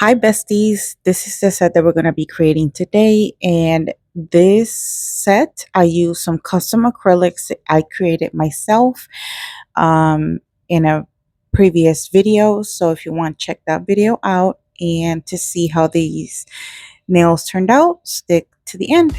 Hi besties, this is the set that we're going to be creating today, and this set I use some custom acrylics that I created myself in a previous video. So if you want to check that video out and to see how these nails turned out, stick to the end.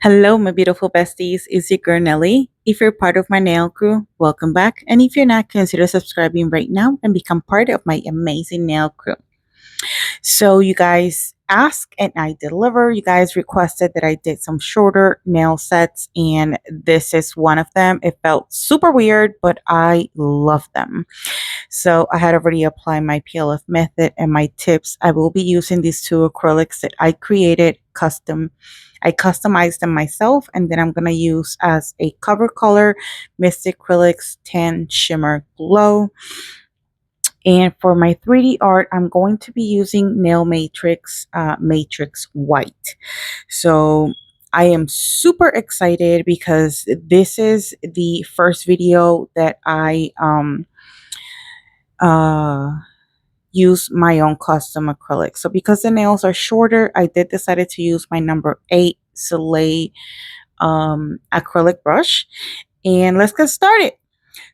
Hello, my beautiful besties. It's your girl Nelly. If you're part of my nail crew, welcome back. And if you're not, consider subscribing right now and become part of my amazing nail crew. So you guys ask and I deliver. You guys requested that I did some shorter nail sets, and this is one of them. It felt super weird, but I love them. So I had already applied my PLF method and my tips. I will be using these two acrylics that I created custom. I customized them myself, and then I'm going to use as a cover color Mystic Acrylics Tan Shimmer Glow. And for my 3D art, I'm going to be using Nail Matrix Matrix White. So I am super excited because this is the first video that I use my own custom acrylic. So because the nails are shorter, I did decided to use my number 8 Soleil acrylic brush. And let's get started.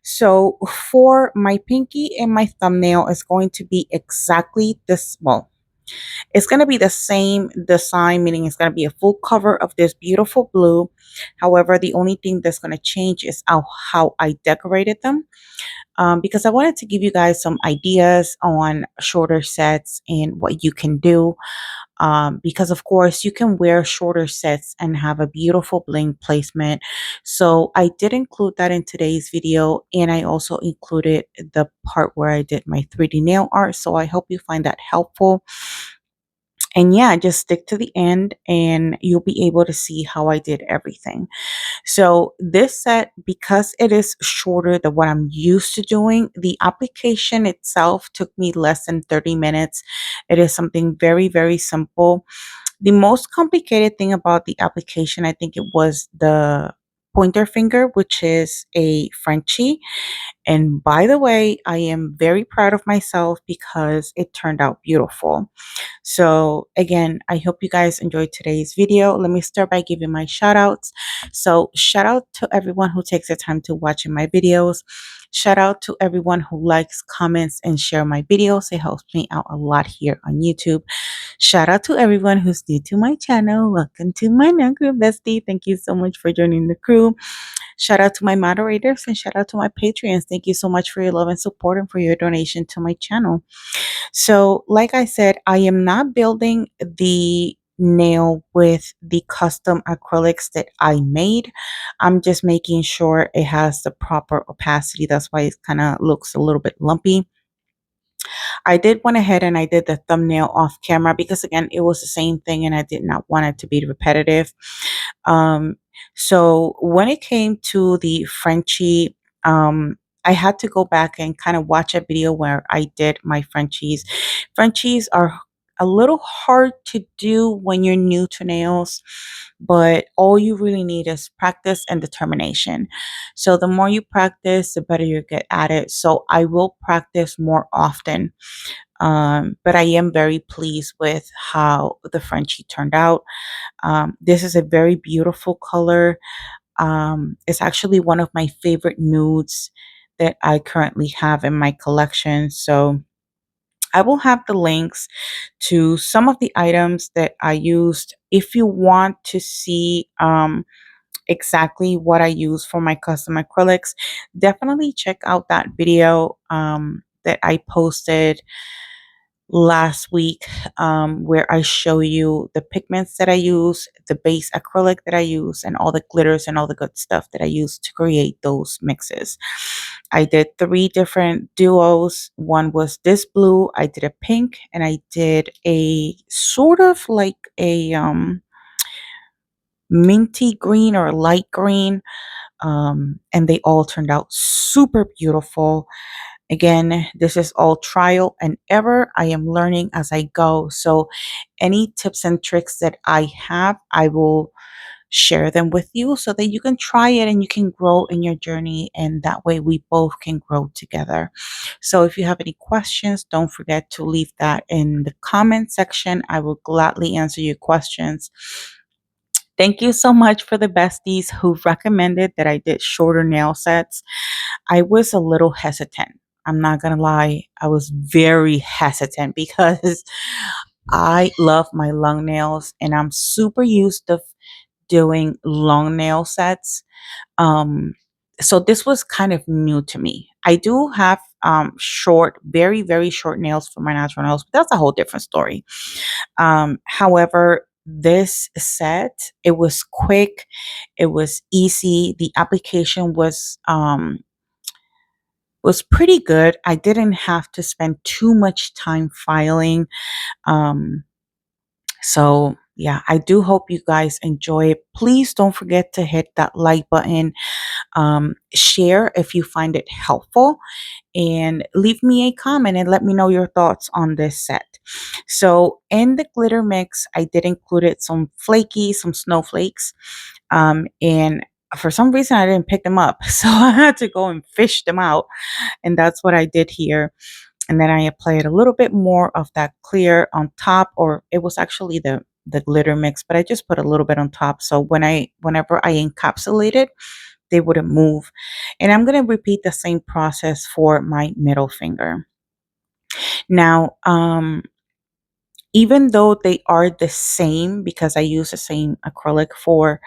So for my pinky and my thumbnail, it's going to be exactly this. Well, it's going to be the same design, meaning it's going to be a full cover of this beautiful blue. However, the only thing that's going to change is how I decorated them. Because I wanted to give you guys some ideas on shorter sets and what you can do. Because of course you can wear shorter sets and have a beautiful bling placement. So I did include that in today's video, and I also included the part where I did my 3D nail art. So I hope you find that helpful. And yeah, just stick to the end and you'll be able to see how I did everything. So this set, because it is shorter than what I'm used to doing, the application itself took me less than 30 minutes. It is something very, very simple. The most complicated thing about the application, I think it was the pointer finger, which is a Frenchie. And by the way, I am very proud of myself because it turned out beautiful. So again, I hope you guys enjoyed today's video. Let me start by giving my shout outs. So shout out to everyone who takes the time to watch my videos. Shout out to everyone who likes, comments, and share my videos. It helps me out a lot here on YouTube. Shout out to everyone who's new to my channel. Welcome to my new crew, bestie. Thank you so much for joining the crew. Shout out to my moderators and shout out to my Patreons. Thank you so much for your love and support and for your donation to my channel. So, like I said, I am not building the nail with the custom acrylics that I made. I'm just making sure it has the proper opacity. That's why it kind of looks a little bit lumpy. I did went ahead and I did the thumbnail off camera because again, it was the same thing and I did not want it to be repetitive. Um, so when it came to the Frenchie, I had to go back and kind of watch a video where I did my Frenchies. Frenchies are a little hard to do when you're new to nails, but all you really need is practice and determination. So the more you practice, the better you get at it. So I will practice more often. But I am very pleased with how the Frenchie turned out. This is a very beautiful color. It's actually one of my favorite nudes that I currently have in my collection. So I will have the links to some of the items that I used. If you want to see exactly what I use for my custom acrylics, definitely check out that video that I posted last week, where I show you the pigments that I use, the base acrylic that I use, and all the glitters and all the good stuff that I use to create those mixes. I did 3 different duos. One was this blue, I did a pink, and I did a sort of like a minty green or light green. And they all turned out super beautiful. Again, this is all trial and error. I am learning as I go. So any tips and tricks that I have, I will share them with you so that you can try it and you can grow in your journey. And that way we both can grow together. So if you have any questions, don't forget to leave that in the comment section. I will gladly answer your questions. Thank you so much for the besties who recommended that I did shorter nail sets. I was a little hesitant. I'm not going to lie. I was very hesitant because I love my long nails and I'm super used to doing long nail sets. Um, so this was kind of new to me. I do have short, very, very short nails for my natural nails, but that's a whole different story. However, this set, it was quick, it was easy. The application was pretty good. I didn't have to spend too much time filing. Um, so yeah, I do hope you guys enjoy it. Please don't forget to hit that like button, share if you find it helpful, and leave me a comment and let me know your thoughts on this set. So in the glitter mix, I did include some flaky, some snowflakes, and for some reason I didn't pick them up, so I had to go and fish them out, and that's what I did here. And then I applied a little bit more of that clear on top, or it was actually the glitter mix, but I just put a little bit on top. So whenever I encapsulate it, they wouldn't move. And I'm going to repeat the same process for my middle finger. Now, even though they are the same, because I use the same acrylic for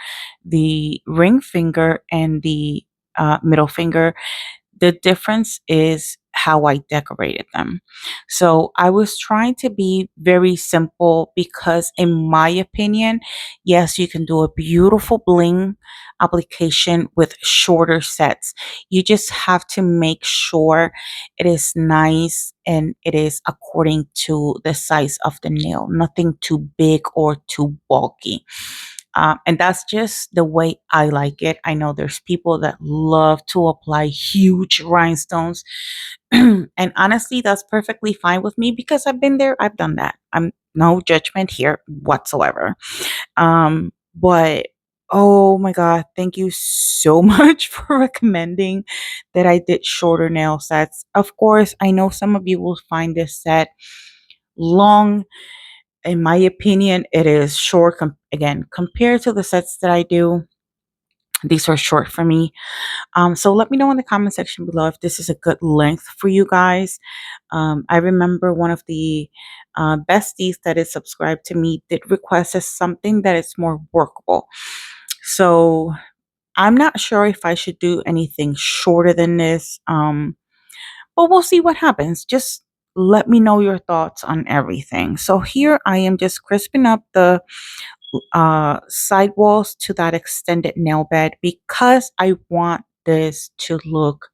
the ring finger and the middle finger, the difference is how I decorated them. So I was trying to be very simple because, in my opinion, yes, you can do a beautiful bling application with shorter sets. You just have to make sure it is nice and it is according to the size of the nail, nothing too big or too bulky. And that's just the way I like it. I know there's people that love to apply huge rhinestones. And honestly, that's perfectly fine with me because I've been there, I've done that. I'm no judgment here whatsoever. But oh my God, thank you so much for recommending that I did shorter nail sets. Of course, I know some of you will find this set long. In my opinion, it is short. Again, compared to the sets that I do, these are short for me. So let me know in the comment section below if this is a good length for you guys. I remember one of the besties that is subscribed to me did request us something that is more workable. So I'm not sure if I should do anything shorter than this, but we'll see what happens. Just let me know your thoughts on everything. So here I am just crisping up the sidewalls to that extended nail bed because I want this to look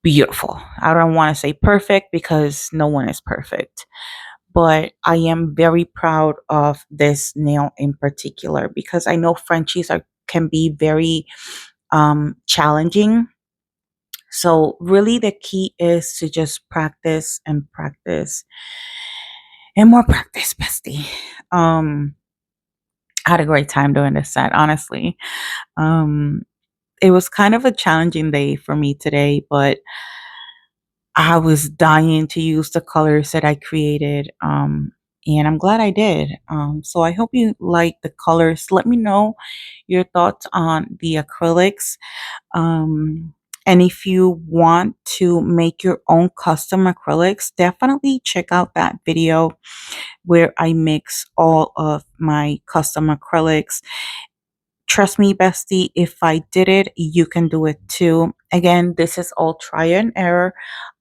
beautiful. I don't want to say perfect because no one is perfect, but I am very proud of this nail in particular because I know Frenchies can be very challenging. So really the key is to just practice and practice and more practice, bestie. I had a great time doing this set, honestly. Um, it was kind of a challenging day for me today, but I was dying to use the colors that I created. And I'm glad I did. So I hope you like the colors. Let me know your thoughts on the acrylics. And if you want to make your own custom acrylics, definitely check out that video where I mix all of my custom acrylics. Trust me, bestie, if I did it, you can do it too. Again, this is all trial and error.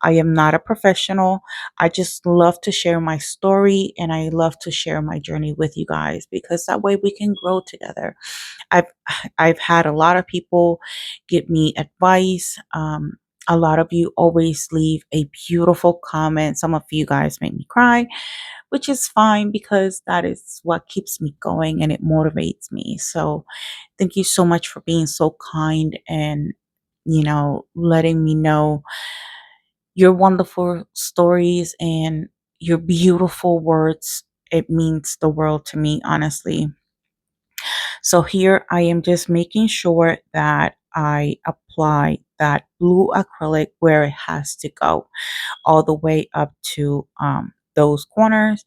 I am not a professional. I just love to share my story and I love to share my journey with you guys because that way we can grow together. I've I've had a lot of people give me advice. A lot of you always leave a beautiful comment. Some of you guys make me cry, which is fine because that is what keeps me going and it motivates me. So thank you so much for being so kind and, letting me know your wonderful stories and your beautiful words. It means the world to me, honestly. So here I am just making sure that I apply that blue acrylic where it has to go, all the way up to those corners.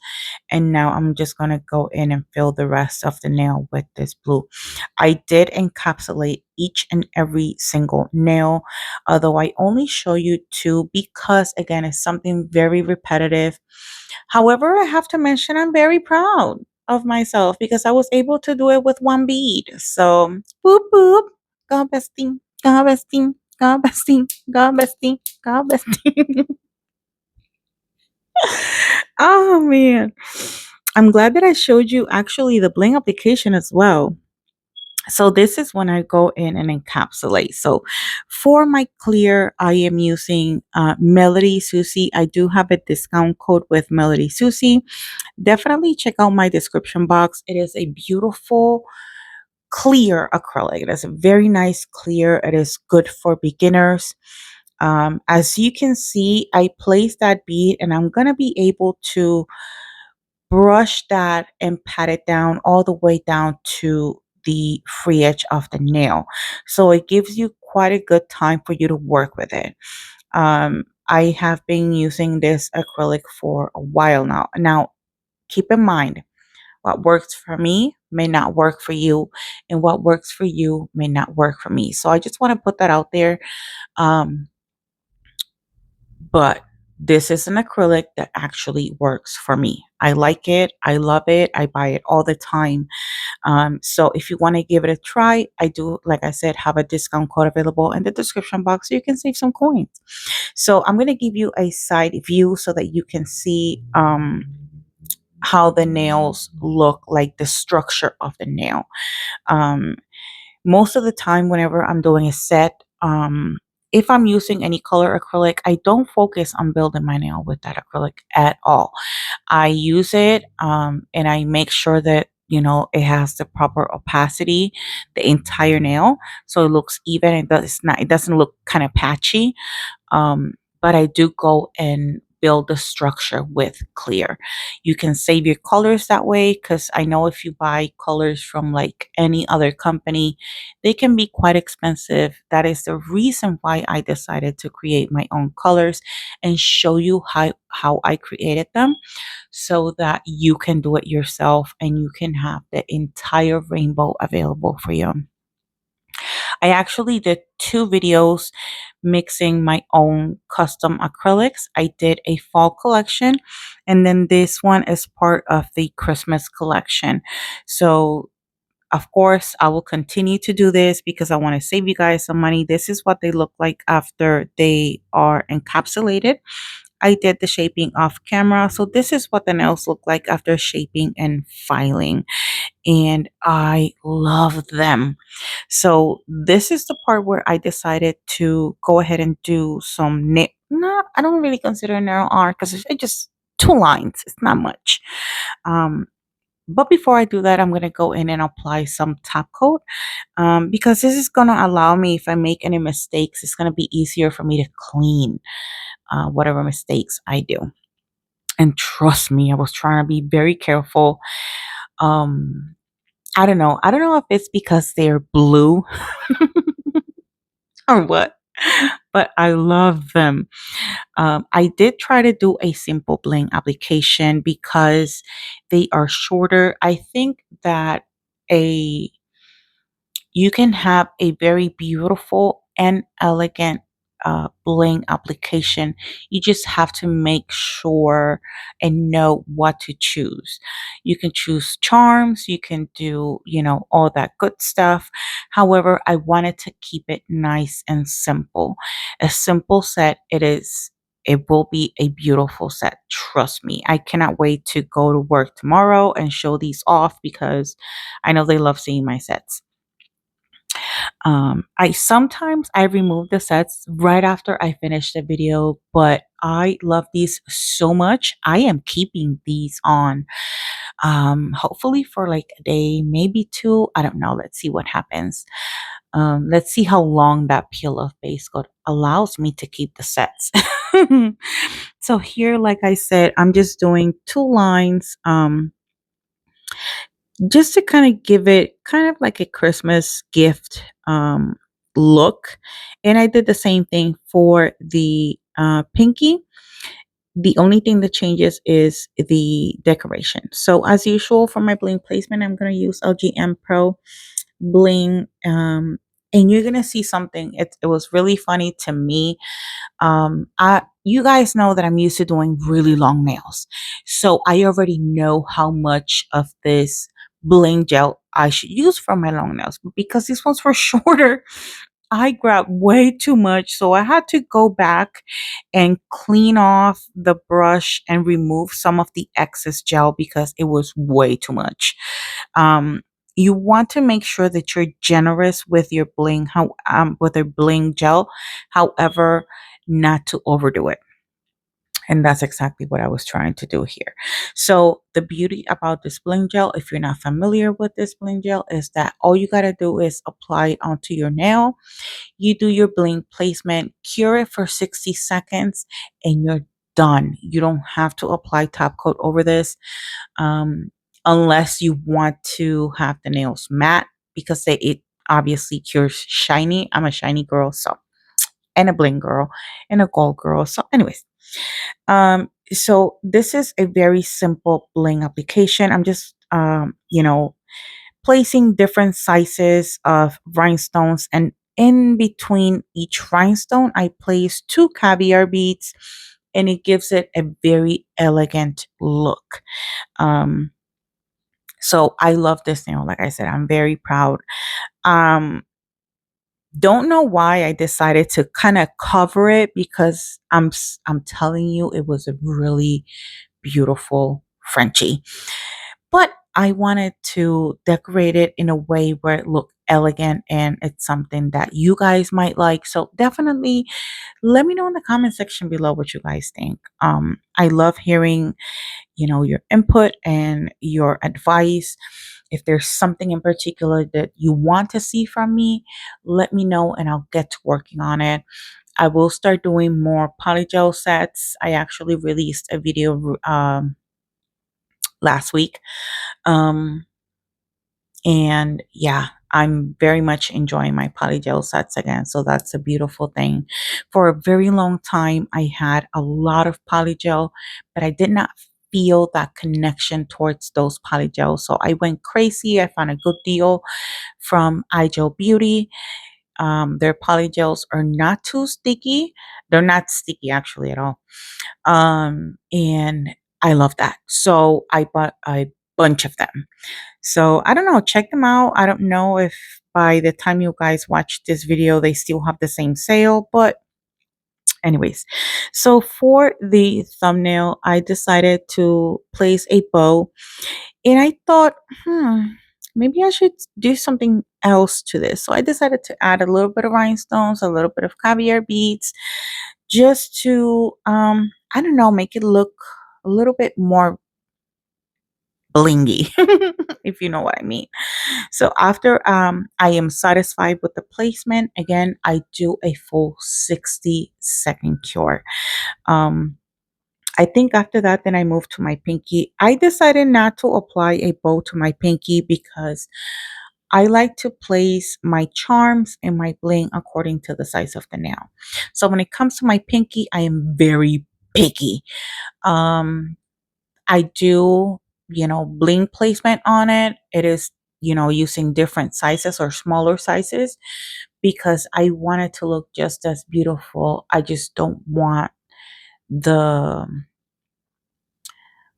And now I'm just going to go in and fill the rest of the nail with this blue. I did encapsulate each and every single nail, although I only show you two because again, it's something very repetitive. However, I have to mention I'm very proud of myself because I was able to do it with one bead. So boop boop, God bestie, God bestie, God bestie, God bestie, God bestie. Oh man. I'm glad that I showed you actually the bling application as well. So this is when I go in and encapsulate. So for my clear, I am using Melody Susie. I do have a discount code with Melody Susie. Definitely check out my description box. It is a beautiful clear acrylic. It is a very nice clear. It is good for beginners. As you can see, I placed that bead and I'm going to be able to brush that and pat it down all the way down to the free edge of the nail. So it gives you quite a good time for you to work with it. I have been using this acrylic for a while now. Now, keep in mind, what works for me may not work for you, and what works for you may not work for me. So I just want to put that out there. Um, but this is an acrylic that actually works for me. I like it. I love it. I buy it all the time. So if you want to give it a try, I do, like I said, have a discount code available in the description box so you can save some coins. So I'm going to give you a side view so that you can see how the nails look, like the structure of the nail. Um, Most of the time, whenever I'm doing a set, if I'm using any color acrylic, I don't focus on building my nail with that acrylic at all. I use it and I make sure that it has the proper opacity, the entire nail, so it looks even. It doesn't look kind of patchy. Um, but I do go and build the structure with clear. You can save your colors that way because I know if you buy colors from like any other company, they can be quite expensive. That is the reason why I decided to create my own colors and show you how I created them so that you can do it yourself and you can have the entire rainbow available for you. I actually did two videos mixing my own custom acrylics. I did a fall collection, and then this one is part of the Christmas collection. So, of course, I will continue to do this because I want to save you guys some money. This is what they look like after they are encapsulated. I did the shaping off camera. So this is what the nails look like after shaping and filing. And I love them. So this is the part where I decided to go ahead and do some nail. No, I don't really consider nail art because it's just two lines. It's not much. Um, but before I do that, I'm going to go in and apply some top coat because this is going to allow me, if I make any mistakes, it's going to be easier for me to clean whatever mistakes I do. And trust me, I was trying to be very careful. Um, I don't know. I don't know if it's because they're blue or what, but I love them. I did try to do a simple bling application because they are shorter. I think that a you can have a very beautiful and elegant bling application. You just have to make sure and know what to choose. You can choose charms, you can do, all that good stuff. However, I wanted to keep it nice and simple. A simple set, it will be a beautiful set. Trust me. I cannot wait to go to work tomorrow and show these off because I know they love seeing my sets. I remove the sets right after I finish the video, but I love these so much. I am keeping these on, hopefully for like a day, maybe two. I don't know. Let's see what happens. Let's see how long that peel of base coat allows me to keep the sets. So here, like I said, I'm just doing two lines. just to kind of give it kind of like a Christmas gift look. And I did the same thing for the pinky. The only thing that changes is the decoration. So as usual for my bling placement, I'm going to use LGNPRO bling. And you're going to see something. It was really funny to me. You guys know that I'm used to doing really long nails. So I already know how much of this bling gel I should use for my long nails. But because these ones were shorter, I grabbed way too much. So I had to go back and clean off the brush and remove some of the excess gel because it was way too much. Um, you want to make sure that you're generous with your bling, with your bling gel. However, not to overdo it. And that's exactly what I was trying to do here. So the beauty about this bling gel, if you're not familiar with this bling gel, is that all you got to do is apply it onto your nail. You do your bling placement, cure it for 60 seconds, and you're done. You don't have to apply top coat over this um, unless you want to have the nails matte because it obviously cures shiny. I'm a shiny girl, so, and a bling girl and a gold girl. So, anyways, so this is a very simple bling application. I'm just, placing different sizes of rhinestones, and in between each rhinestone, I place two caviar beads, and it gives it a very elegant look. Um, so I love this nail. Like I said, I'm very proud. Um, don't know why I decided to kind of cover it because I'm telling you, it was a really beautiful Frenchie. But I wanted to decorate it in a way where it looked elegant and it's something that you guys might like. So definitely let me know in the comment section below what you guys think. I love hearing, your input and your advice. If there's something in particular that you want to see from me, let me know and I'll get to working on it. I will start doing more polygel sets. I actually released a video last week. Um, and yeah, I'm very much enjoying my polygel sets again. So that's a beautiful thing. For a very long time, I had a lot of polygel, but I did not feel that connection towards those polygels. So I went crazy. I found a good deal from iGel Beauty. Their polygels are not too sticky. They're not sticky actually at all. And I love that. So I bought a bunch of them. So I don't know, check them out. I don't know if by the time you guys watch this video, they still have the same sale, but anyways. So for the thumbnail, I decided to place a bow and I thought, maybe I should do something else to this. So I decided to add a little bit of rhinestones, a little bit of caviar beads, just to, I don't know, make it look a little bit more blingy, if you know what I mean. So after I am satisfied with the placement, again, I do a full 60-second cure. Um, I think after that, then I moved to my pinky. I decided not to apply a bow to my pinky because I like to place my charms and my bling according to the size of the nail. So when it comes to my pinky, I am very picky. Um, I do, bling placement on it. It is, using different sizes or smaller sizes because I want it to look just as beautiful. I just don't want the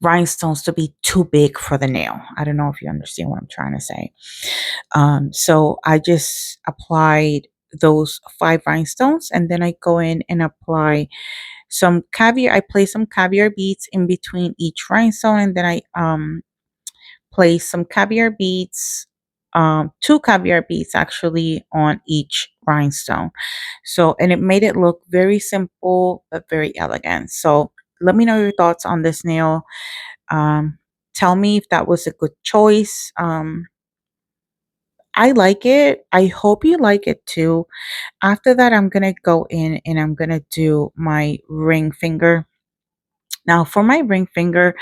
rhinestones to be too big for the nail. I don't know if you understand what I'm trying to say. So I just applied those 5 rhinestones and then I go in and apply some caviar. I place some caviar beads in between each rhinestone and then I place some caviar beads, 2 caviar beads actually on each rhinestone. So, and it made it look very simple but very elegant. So let me know your thoughts on this nail. Um, Tell me if that was a good choice. I like it. I hope you like it too. After that, I'm going to go in and I'm going to do my ring finger Now for my ring finger,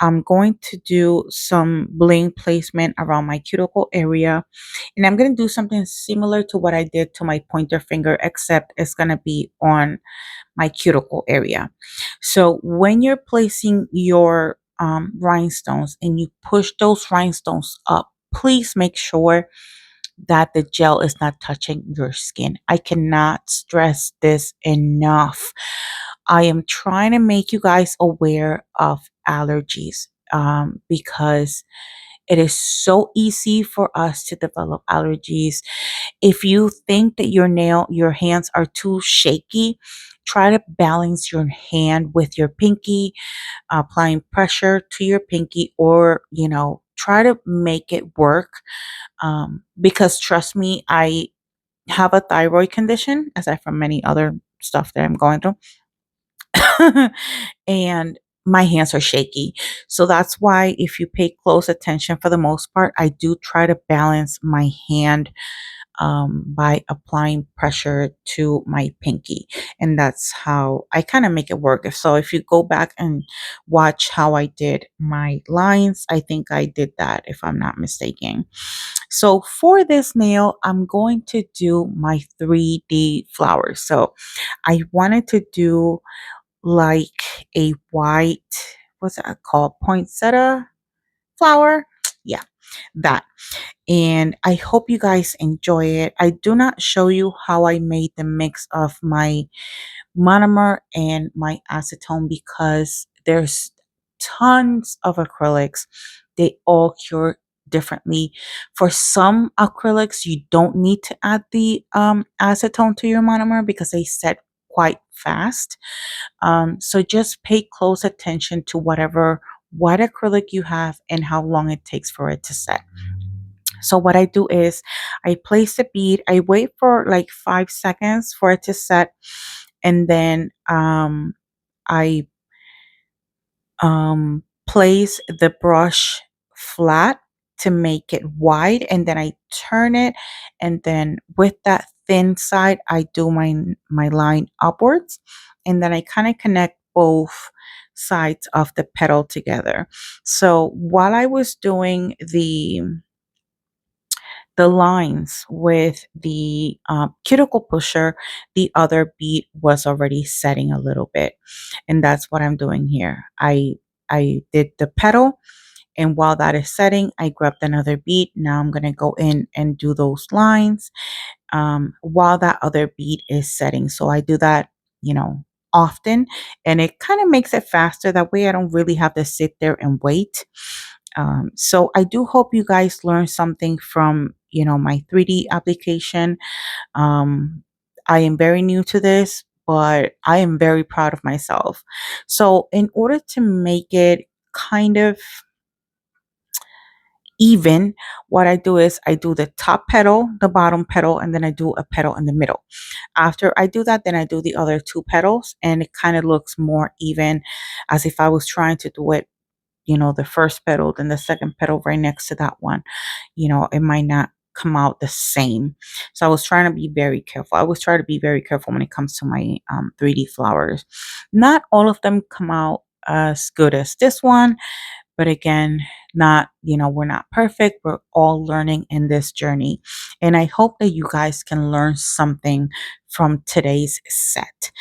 I'm going to do some bling placement around my cuticle area. And I'm going to do something similar to what I did to my pointer finger, except it's going to be on my cuticle area. So when you're placing your rhinestones and you push those rhinestones up, please make sure that the gel is not touching your skin. I cannot stress this enough. I am trying to make you guys aware of allergies because it is so easy for us to develop allergies. If you think that your hands are too shaky, try to balance your hand with your pinky, applying pressure to your pinky, or, try to make it work. Because trust me, I have a thyroid condition, aside from many other stuff that I'm going through. And my hands are shaky. So that's why, if you pay close attention, for the most part, I do try to balance my hand by applying pressure to my pinky. And that's how I kind of make it work. If you go back and watch how I did my lines, I think I did that, if I'm not mistaken. So for this nail, I'm going to do my 3D flowers. So I wanted to do like a white, what's that called? Poinsettia flower. Yeah, that. And I hope you guys enjoy it. I do not show you how I made the mix of my monomer and my acetone because there's tons of acrylics. They all cure differently. For some acrylics, you don't need to add the acetone to your monomer because they set quite fast. So just pay close attention to what acrylic you have and how long it takes for it to set. So what I do is I place the bead, I wait for like 5 seconds for it to set, and then I place the brush flat to make it wide, and then I turn it, and then with that thin side I do my line upwards, and then I kind of connect both sides of the petal together. So while I was doing the lines with the cuticle pusher, the other bead was already setting a little bit, and that's what I'm doing here. I did the petal, and while that is setting, I grabbed another bead. Now I'm gonna go in and do those lines while that other bead is setting. So I do that, often, and it kind of makes it faster. That way, I don't really have to sit there and wait. So I do hope you guys learn something from, my 3D application. Um, I am very new to this, but I am very proud of myself. So in order to make it kind of even, what I do is I do the top petal, the bottom petal, and then I do a petal in the middle. After I do that, then I do the other two petals, and it kind of looks more even, as if I was trying to do it, the first petal, then the second petal right next to that one. It might not come out the same. So I was trying to be very careful. I always try to be very careful when it comes to my 3D flowers. Not all of them come out as good as this one, but again, we're not perfect. We're all learning in this journey. And I hope that you guys can learn something from today's set.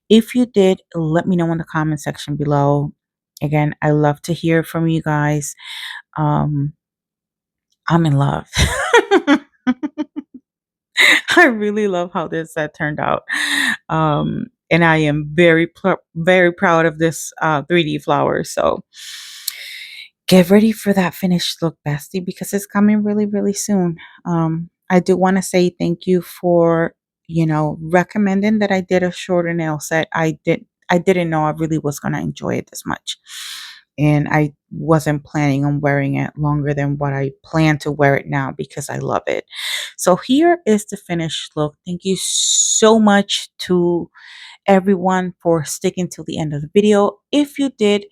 If you did, let me know in the comment section below. Again, I love to hear from you guys. Um, I'm in love. I really love how this set turned out. And I am very proud of this 3D flower. So get ready for that finished look, bestie, because it's coming really, really soon. I do want to say thank you for, recommending that I did a shorter nail set. I didn't know I really was going to enjoy it this much. And I wasn't planning on wearing it longer than what I plan to wear it now because I love it. So here is the finished look. Thank you so much to everyone for sticking till the end of the video. If you did,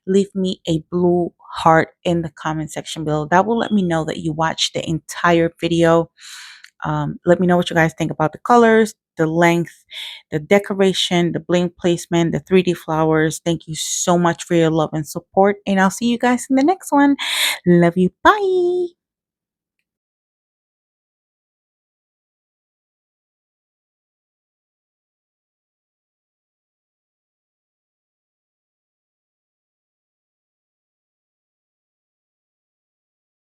leave me a blue heart in the comment section below. That will let me know that you watched the entire video. Let me know what you guys think about the colors, the length, the decoration, the bling placement, the 3D flowers. Thank you so much for your love and support, and I'll see you guys in the next one. Love you. Bye.